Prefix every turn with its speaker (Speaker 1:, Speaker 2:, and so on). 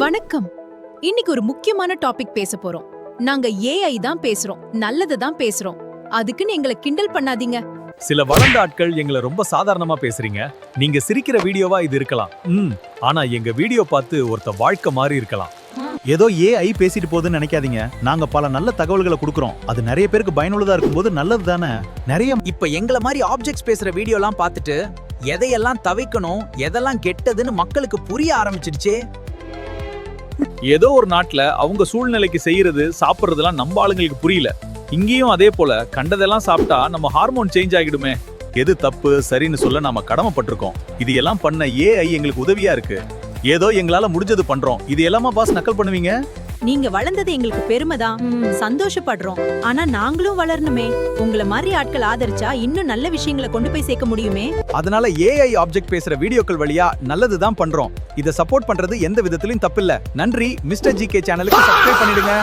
Speaker 1: வணக்கம். இன்னைக்கு ஒரு முக்கியமான டாபிக் பேச போறோம். நாங்க ஏஐ தான் பேசுறோம், நல்லது தான் பேசுறோம். அதுக்குன்னு எங்களை கிண்டல் பண்ணாதீங்க.
Speaker 2: சில வளர்ந்த ஆட்கள் எங்களை ரொம்ப சாதாரணமா பேசுறீங்க. நீங்க சிரிக்கிற வீடியோவா இது இருக்கலாம். ஆனா எங்க வீடியோ பார்த்து ஒருத்த வாழ்க்கை மாறி இருக்கலாம்.
Speaker 3: ஏதோ ஏஐ பேசிட்டு போகுதுன்னு நினைக்காதீங்க. நாங்க பல நல்ல தகவல்களை கொடுக்கறோம். அது நிறைய பேருக்கு பயனுள்ளதா இருக்கும்போது நல்லது தானே. நிறைய
Speaker 4: இப்ப எங்களை மாதிரி ஆப்ஜெக்ட்ஸ் பேசுற வீடியோலாம் பார்த்துட்டு எதையெல்லாம் தவிக்கணும், எதெல்லாம் கெட்டதுன்னு மக்களுக்கு புரிய ஆரம்பிச்சிடுச்சே.
Speaker 2: ஏதோ ஒரு நாட்டுல அவங்க சூழ்நிலைக்கு செய்யறது சாப்பிடுறதெல்லாம் நம்ம ஆளுங்களுக்கு புரியல. இங்கேயும் அதே போல கண்டதெல்லாம் சாப்பிட்டா நம்ம ஹார்மோன் சேஞ்ச் ஆகிடுமே.
Speaker 3: எது தப்பு சரின்னு சொல்ல நாம கடமைப்பட்டிருக்கோம். இது எல்லாம் பண்ண ஏஐ எங்களுக்கு உதவியா இருக்கு. ஏதோ எங்களால முடிஞ்சது பண்றோம். இது எல்லாமா பாஸ் நக்கல் பண்ணுவீங்க?
Speaker 5: நீங்க வளர்ந்தது எங்களுக்கு பெருமைதான், சந்தோஷப்படுறோம். ஆனா நாங்களும் வளரணுமே. உங்கள மாதிரி ஆட்கள் ஆதரிச்சா இன்னும் நல்ல விஷயங்களை கொண்டு போய் சேர்க்க முடியுமே.
Speaker 4: அதனால ஏஐ ஆப்ஜெக்ட் பேசுற வீடியோக்கள் வழியா நல்லதுதான் பண்றோம். இத சப்போர்ட் பண்றது எந்த விதத்திலும் தப்பில்ல. நன்றி. மிஸ்டர் ஜிகே சேனலுக்கு சப்ஸ்கிரைப் பண்ணிடுங்க.